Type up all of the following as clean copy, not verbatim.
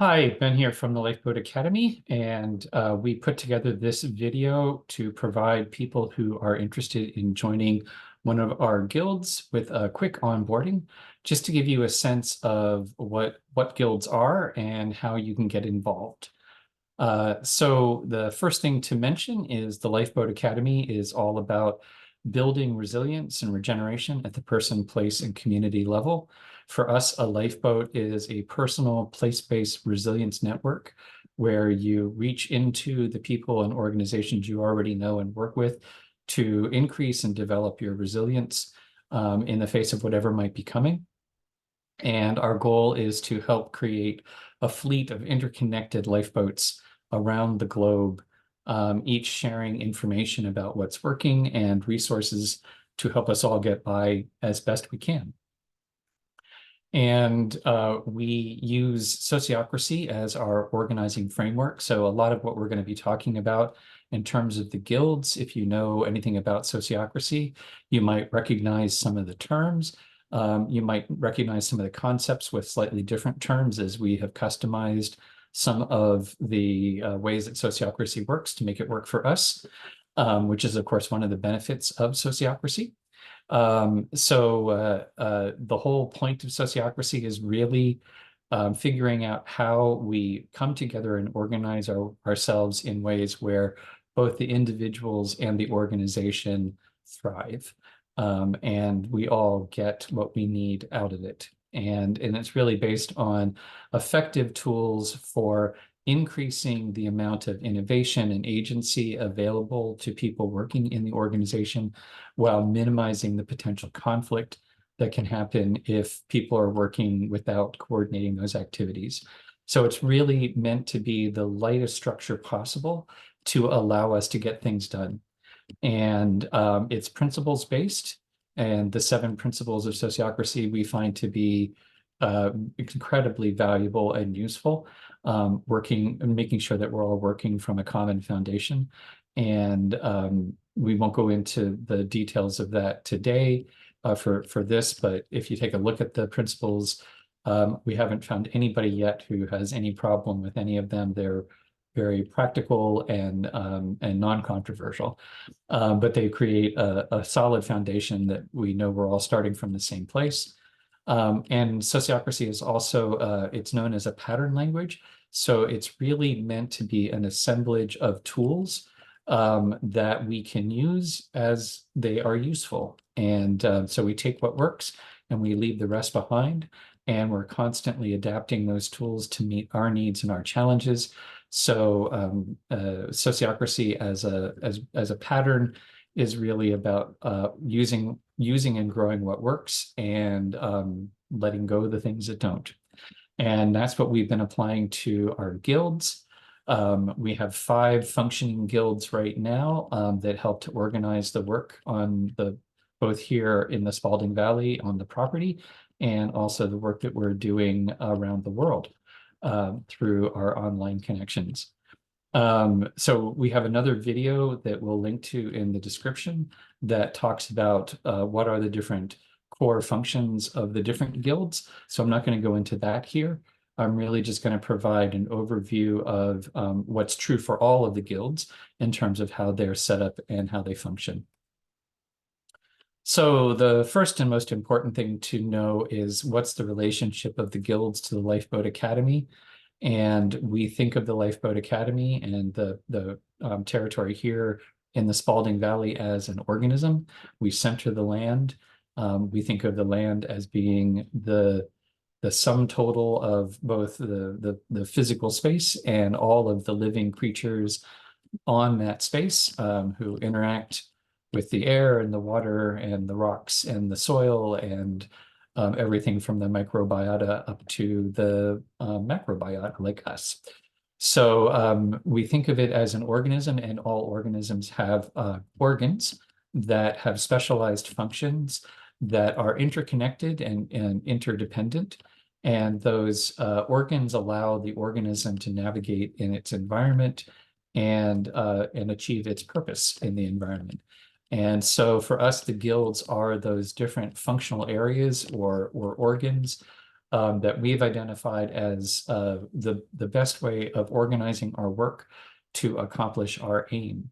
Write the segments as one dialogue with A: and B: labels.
A: Hi, Ben here from the Lifeboat Academy, and we put together this video to provide people who are interested in joining one of our guilds with a quick onboarding, just to give you a sense of what guilds are and how you can get involved. So the first thing to mention is the Lifeboat Academy is all about building resilience and regeneration at the person, place, and community level. For us, a lifeboat is a personal place-based resilience network where you reach into the people and organizations you already know and work with to increase and develop your resilience in the face of whatever might be coming. And our goal is to help create a fleet of interconnected lifeboats around the globe, each sharing information about what's working and resources to help us all get by as best we can. And we use Sociocracy as our organizing framework. So a lot of what we're going to be talking about in terms of the guilds, if you know anything about Sociocracy, you might recognize some of the terms. You might recognize some of the concepts with slightly different terms as we have customized some of the ways that Sociocracy works to make it work for us, which is, of course, one of the benefits of Sociocracy. The whole point of Sociocracy is really figuring out how we come together and organize ourselves in ways where both the individuals and the organization thrive. And we all get what we need out of it. And it's really based on effective tools for increasing the amount of innovation and agency available to people working in the organization while minimizing the potential conflict that can happen if people are working without coordinating those activities. So it's really meant to be the lightest structure possible to allow us to get things done. And it's principles based. And the 7 principles of Sociocracy we find to be incredibly valuable and useful, working and making sure that we're all working from a common foundation. And we won't go into the details of that today for this, but if you take a look at the principles, we haven't found anybody yet who has any problem with any of them. They're very practical and non-controversial, but they create a solid foundation that we know we're all starting from the same place. And Sociocracy is also, it's known as a pattern language. So it's really meant to be an assemblage of tools that we can use as they are useful. And so we take what works and we leave the rest behind. And we're constantly adapting those tools to meet our needs and our challenges. So Sociocracy as a pattern is really about using and growing what works and letting go of the things that don't. And that's what we've been applying to our guilds. We have 5 functioning guilds right now that help to organize the work on both here in the Spalding Valley on the property, and also the work that we're doing around the world through our online connections. So we have another video that we'll link to in the description that talks about what are the different core functions of the different guilds. So I'm not going to go into that here. I'm really just going to provide an overview of what's true for all of the guilds in terms of how they're set up and how they function. So the first and most important thing to know is what's the relationship of the guilds to the Lifeboat Academy. And we think of the Lifeboat Academy and the territory here in the Spalding Valley as an organism. We center the land. We think of the land as being the sum total of both the physical space and all of the living creatures on that space who interact with the air and the water and the rocks and the soil and everything from the microbiota up to the macrobiota like us. So we think of it as an organism, and all organisms have organs that have specialized functions that are interconnected and interdependent. And those organs allow the organism to navigate in its environment and achieve its purpose in the environment. And so for us, the guilds are those different functional areas or organs that we've identified as the best way of organizing our work to accomplish our aim.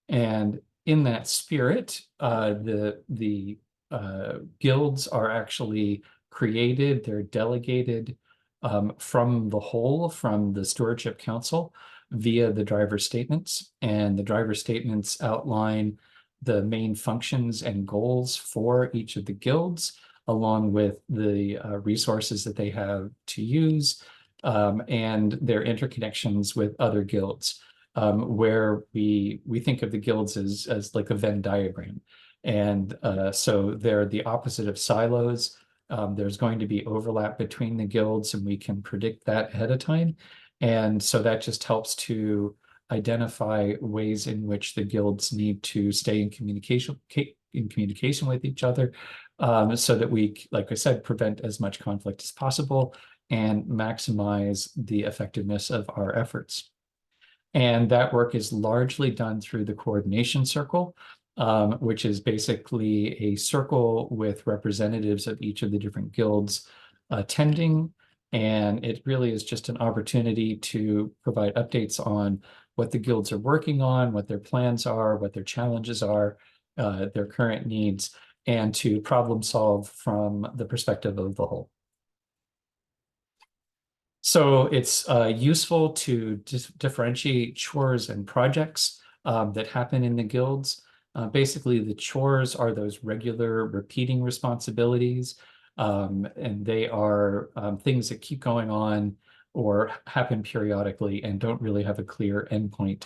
A: And in that spirit, the guilds are actually created, they're delegated from the whole, from the Stewardship Council via the driver statements. And the driver statements outline the main functions and goals for each of the guilds, along with the resources that they have to use and their interconnections with other guilds. Where we think of the guilds as like a Venn diagram. And so they're the opposite of silos. There's going to be overlap between the guilds, and we can predict that ahead of time. And so that just helps to identify ways in which the guilds need to stay in communication with each other, so that we, like I said, prevent as much conflict as possible and maximize the effectiveness of our efforts. And that work is largely done through the coordination circle, which is basically a circle with representatives of each of the different guilds attending. And it really is just an opportunity to provide updates on what the guilds are working on, what their plans are, what their challenges are, their current needs, and to problem solve from the perspective of the whole. So it's useful to differentiate chores and projects that happen in the guilds. Basically, the chores are those regular repeating responsibilities, and they are things that keep going on or happen periodically and don't really have a clear endpoint.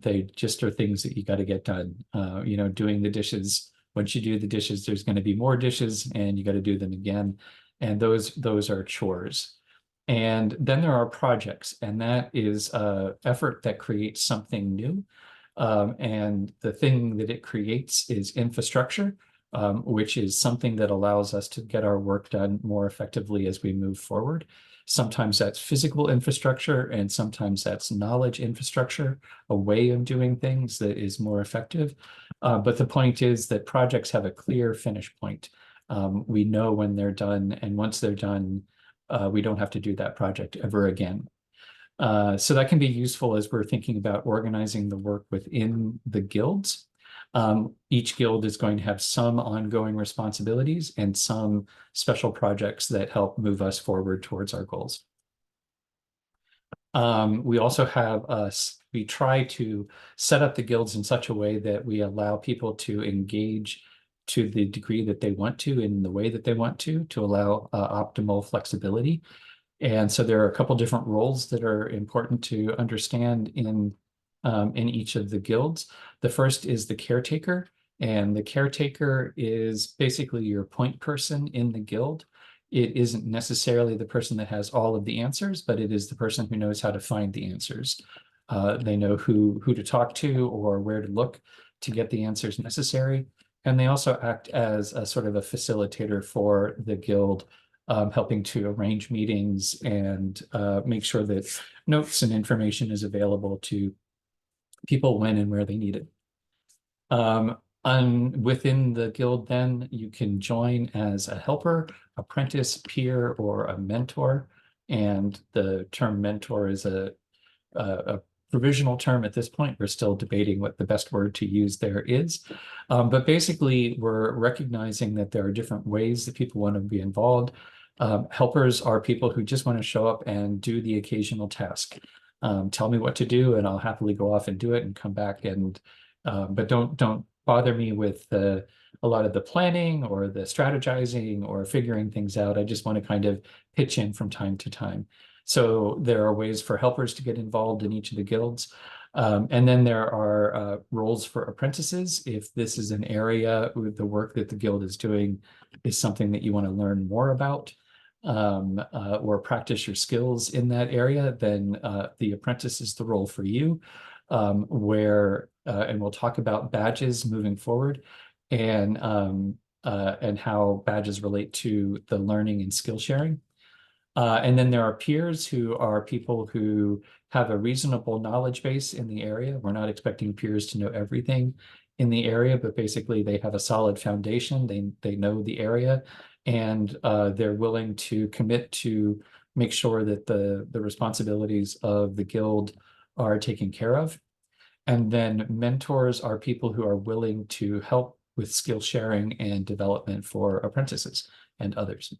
A: They just are things that you got to get done. Doing the dishes. Once you do the dishes, there's going to be more dishes, and you got to do them again. And those are chores. And then there are projects, and that is an effort that creates something new. And the thing that it creates is infrastructure, which is something that allows us to get our work done more effectively as we move forward. Sometimes that's physical infrastructure, and sometimes that's knowledge infrastructure, a way of doing things that is more effective. But the point is that projects have a clear finish point. We know when they're done, and once they're done, we don't have to do that project ever again. So that can be useful as we're thinking about organizing the work within the guilds. Each guild is going to have some ongoing responsibilities and some special projects that help move us forward towards our goals. We also have we try to set up the guilds in such a way that we allow people to engage to the degree that they want to, in the way that they want to allow optimal flexibility. And so there are a couple different roles that are important to understand in each of the guilds. The first is the caretaker, and the caretaker is basically your point person in the guild. It isn't necessarily the person that has all of the answers, but it is the person who knows how to find the answers. They know who to talk to or where to look to get the answers necessary. And they also act as a sort of a facilitator for the guild, helping to arrange meetings and make sure that notes and information is available to people when and where they need it. Within the guild, then, you can join as a helper, apprentice, peer, or a mentor. And the term mentor is a provisional term at this point. We're still debating what the best word to use there is. But basically, we're recognizing that there are different ways that people want to be involved. Helpers are people who just want to show up and do the occasional task. Tell me what to do, and I'll happily go off and do it and come back. And but don't bother me with a lot of the planning or the strategizing or figuring things out. I just want to kind of pitch in from time to time. So there are ways for helpers to get involved in each of the guilds. And then there are roles for apprentices. If this is an area with the work that the guild is doing is something that you want to learn more about, or practice your skills in that area, then the apprentice is the role for you, and we'll talk about badges moving forward, and how badges relate to the learning and skill sharing. And then there are peers, who are people who have a reasonable knowledge base in the area. We're not expecting peers to know everything in the area, but basically they have a solid foundation. They know the area, and they're willing to commit to make sure that the responsibilities of the guild are taken care of. And then mentors are people who are willing to help with skill sharing and development for apprentices and others.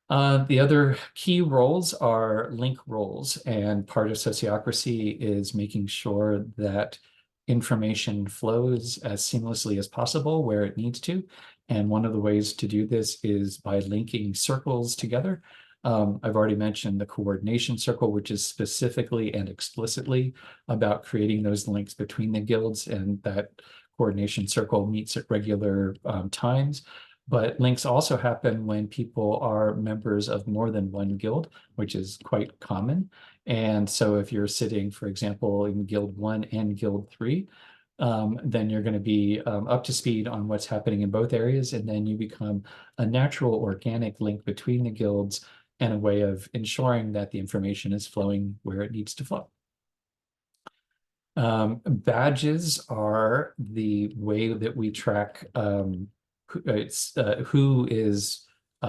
A: The other key roles are link roles, and part of sociocracy is making sure that information flows as seamlessly as possible where it needs to. And one of the ways to do this is by linking circles together. I've already mentioned the coordination circle, which is specifically and explicitly about creating those links between the guilds, and that coordination circle meets at regular times. But links also happen when people are members of more than one guild, which is quite common. And so if you're sitting, for example, in Guild 1 and Guild 3, then you're going to be up to speed on what's happening in both areas. And then you become a natural organic link between the guilds and a way of ensuring that the information is flowing where it needs to flow. Badges are the way that we track who is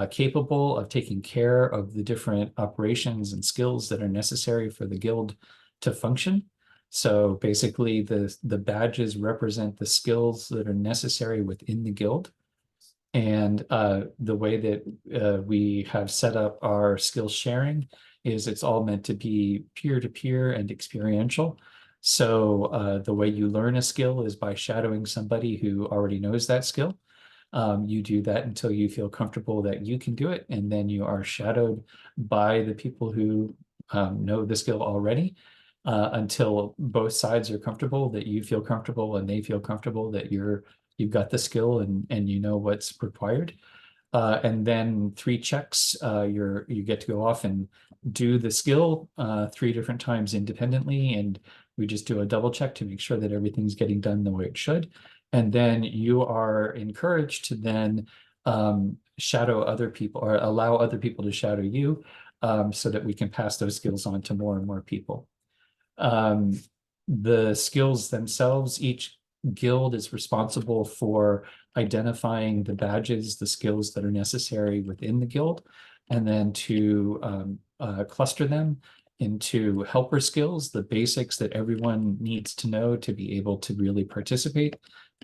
A: capable of taking care of the different operations and skills that are necessary for the guild to function. So basically, the badges represent the skills that are necessary within the guild. And the way that we have set up our skill sharing is it's all meant to be peer-to-peer and experiential. So the way you learn a skill is by shadowing somebody who already knows that skill. You do that until you feel comfortable that you can do it, and then you are shadowed by the people who know the skill already until both sides are comfortable, that you feel comfortable and they feel comfortable that you've got the skill and you know what's required. And then 3 checks, you get to go off and do the skill 3 different times independently, and we just do a double check to make sure that everything's getting done the way it should. And then you are encouraged to then shadow other people, or allow other people to shadow you, so that we can pass those skills on to more and more people. The skills themselves, each guild is responsible for identifying the badges, the skills that are necessary within the guild, and then to cluster them into helper skills, the basics that everyone needs to know to be able to really participate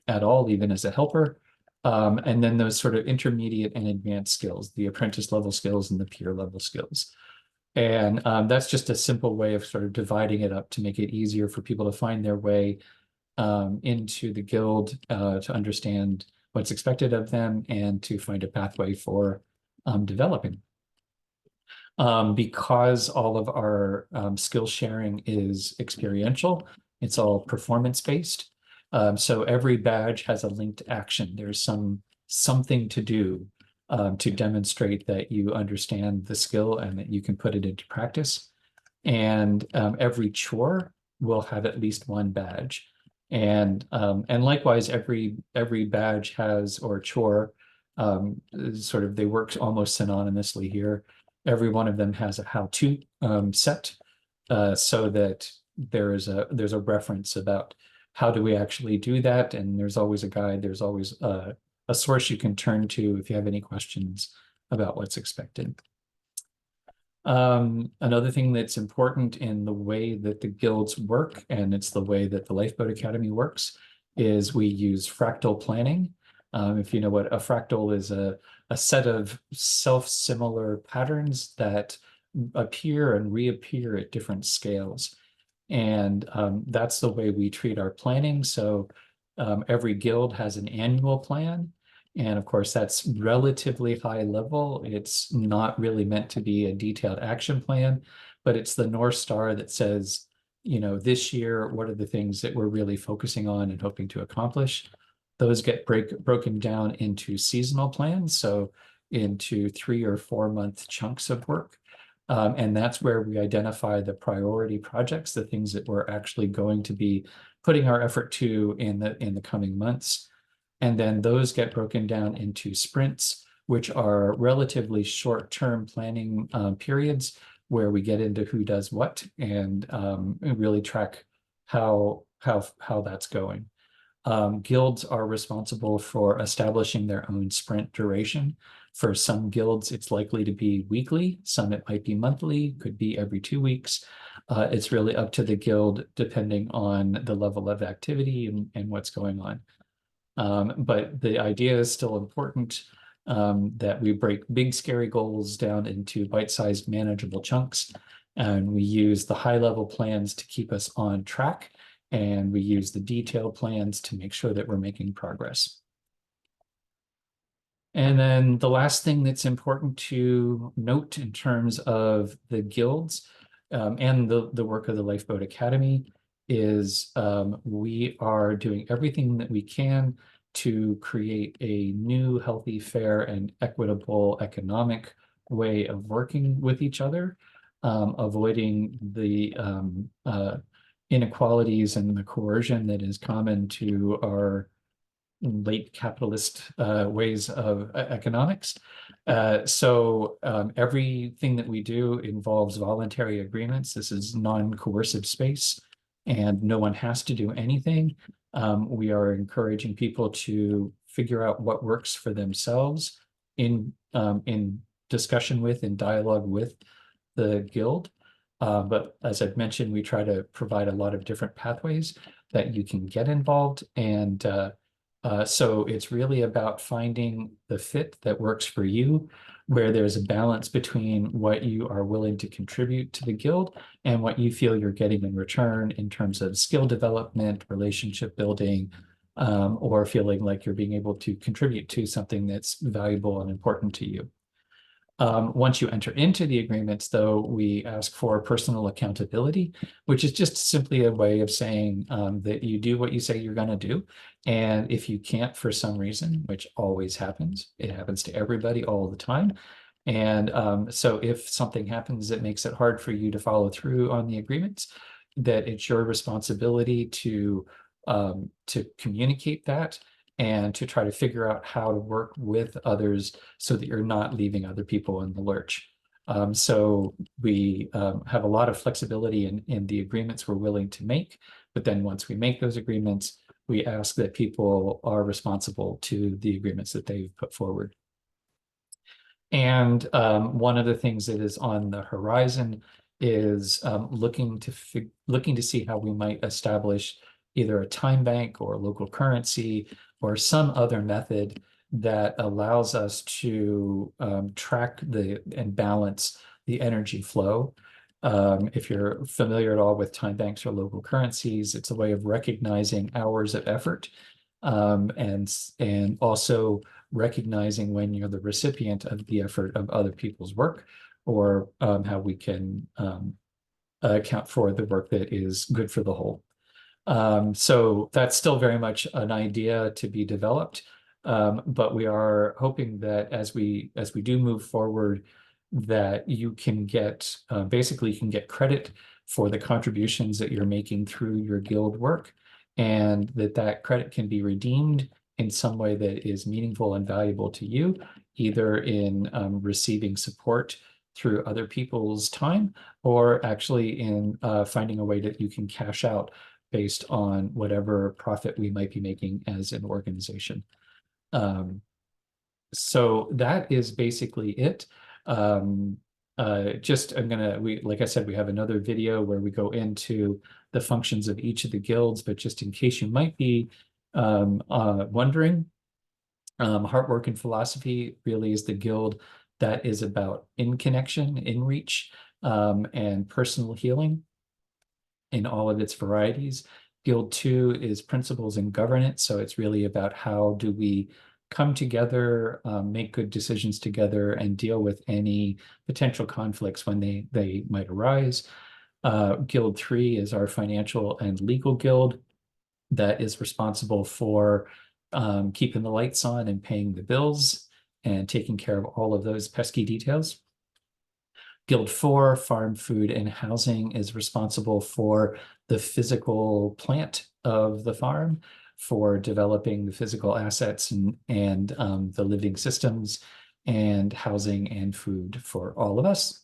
A: at all, even as a helper. And then those sort of intermediate and advanced skills, the apprentice level skills and the peer level skills. And that's just a simple way of sort of dividing it up to make it easier for people to find their way into the guild, to understand what's expected of them, and to find a pathway for developing. Because all of our skill sharing is experiential, it's all performance-based. So every badge has a linked action. There's something to do to demonstrate that you understand the skill and that you can put it into practice. And every chore will have at least 1 badge. And likewise, every badge has, or chore, sort of, they work almost synonymously here. Every one of them has a how-to set, so that there's a reference about how do we actually do that, and there's always a guide. There's always a source you can turn to if you have any questions about what's expected. Another thing that's important in the way that the guilds work, and it's the way that the Lifeboat Academy works, is we use fractal planning. If you know what a fractal is, a set of self-similar patterns that appear and reappear at different scales. And that's the way we treat our planning. So every guild has an annual plan. And of course, that's relatively high level. It's not really meant to be a detailed action plan, but it's the North Star that says, you know, this year, what are the things that we're really focusing on and hoping to accomplish? Those get broken down into seasonal plans, so into 3 or 4 month chunks of work. And that's where we identify the priority projects, the things that we're actually going to be putting our effort to in the coming months. And then those get broken down into sprints, which are relatively short-term planning periods where we get into who does what and really track how that's going. Guilds are responsible for establishing their own sprint duration. For some guilds, it's likely to be weekly. Some it might be monthly, could be every 2 weeks. It's really up to the guild depending on the level of activity and what's going on. But the idea is still important, that we break big, scary goals down into bite-sized, manageable chunks. And we use the high-level plans to keep us on track. And we use the detailed plans to make sure that we're making progress. And then the last thing that's important to note in terms of the guilds and the work of the Lifeboat Academy is we are doing everything that we can to create a new, healthy, fair, and equitable economic way of working with each other, avoiding the inequalities and the coercion that is common to our late capitalist ways of economics. So everything that we do involves voluntary agreements. This is non-coercive space, and no one has to do anything. We are encouraging people to figure out what works for themselves in discussion with, in dialogue with the guild. But as I've mentioned, we try to provide a lot of different pathways that you can get involved. And so it's really about finding the fit that works for you, where there's a balance between what you are willing to contribute to the guild and what you feel you're getting in return in terms of skill development, relationship building, or feeling like you're being able to contribute to something that's valuable and important to you. Once you enter into the agreements, though, we ask for personal accountability, which is just simply a way of saying that you do what you say you're going to do. And if you can't for some reason, which always happens, it happens to everybody all the time. And so if something happens that makes it hard for you to follow through on the agreements, that it's your responsibility to communicate that and to try to figure out how to work with others so that you're not leaving other people in the lurch. So we have a lot of flexibility in the agreements we're willing to make, but then once we make those agreements, we ask that people are responsible to the agreements that they've put forward. And one of the things that is on the horizon is looking to see how we might establish either a time bank or local currency or some other method that allows us to track and balance the energy flow. If you're familiar at all with time banks or local currencies, it's a way of recognizing hours of effort, and also recognizing when you're the recipient of the effort of other people's work, or how we can account for the work that is good for the whole. So that's still very much an idea to be developed, but we are hoping that as we do move forward, that you can get basically you can get credit for the contributions that you're making through your guild work, and that credit can be redeemed in some way that is meaningful and valuable to you, either in receiving support through other people's time, or actually in finding a way that you can cash out based on whatever profit we might be making as an organization. So that is basically it. Like I said, we have another video where we go into the functions of each of the guilds, but just in case you might be wondering, Heart Work and Philosophy really is the guild that is about in connection, in reach, and personal healing in all of its varieties. Guild 2 is Principles and Governance, so it's really about how do we come together, make good decisions together, and deal with any potential conflicts when they might arise. Guild 3 is our Financial and Legal Guild that is responsible for keeping the lights on and paying the bills and taking care of all of those pesky details. Guild 4, Farm, Food, and Housing, is responsible for the physical plant of the farm, for developing the physical assets and the living systems and housing and food for all of us.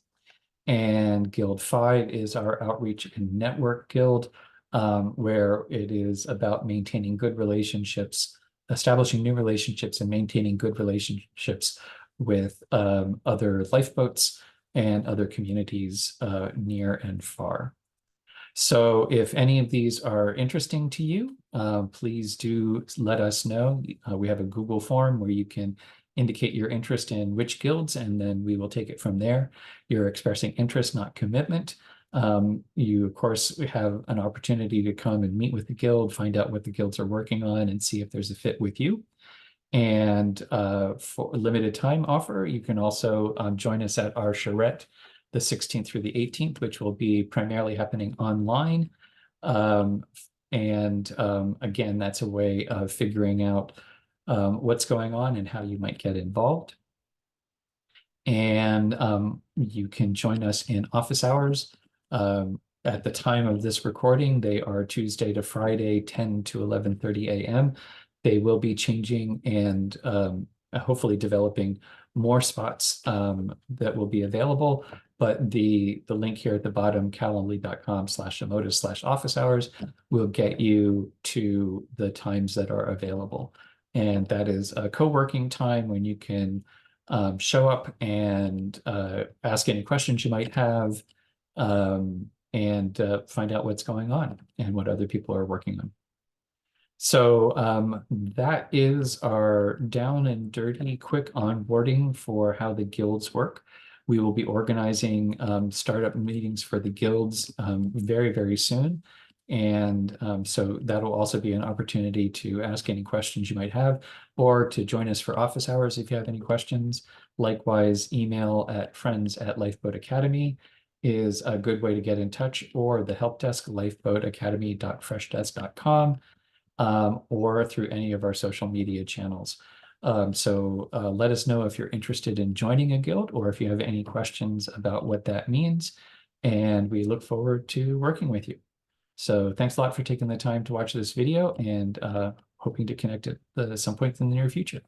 A: And Guild 5 is our Outreach and Network Guild, where it is about maintaining good relationships, establishing new relationships, and maintaining good relationships with other lifeboats and other communities near and far. So if any of these are interesting to you, please do let us know. We have a Google form where you can indicate your interest in which guilds, and then we will take it from there. You're expressing interest, not commitment. You, of course, have an opportunity to come and meet with the guild, find out what the guilds are working on, and see if there's a fit with you. And for a limited time offer, you can also join us at our charrette the 16th through the 18th, which will be primarily happening online. Again, that's a way of figuring out what's going on and how you might get involved. And you can join us in office hours. At the time of this recording, they are Tuesday to Friday, 10 to 11:30 a.m. They will be changing and hopefully developing more spots that will be available. But the link here at the bottom, calendly.com/emotus/office hours, will get you to the times that are available. And that is a co-working time when you can show up and ask any questions you might have, and find out what's going on and what other people are working on. So that is our down and dirty quick onboarding for how the guilds work. We will be organizing startup meetings for the guilds very, very soon. And so that'll also be an opportunity to ask any questions you might have, or to join us for office hours if you have any questions. Likewise, email at friends@Lifeboat Academy is a good way to get in touch, or the help desk, lifeboatacademy.freshdesk.com. Or through any of our social media channels. Let us know if you're interested in joining a guild, or if you have any questions about what that means, and we look forward to working with you. So thanks a lot for taking the time to watch this video, and hoping to connect at some point in the near future.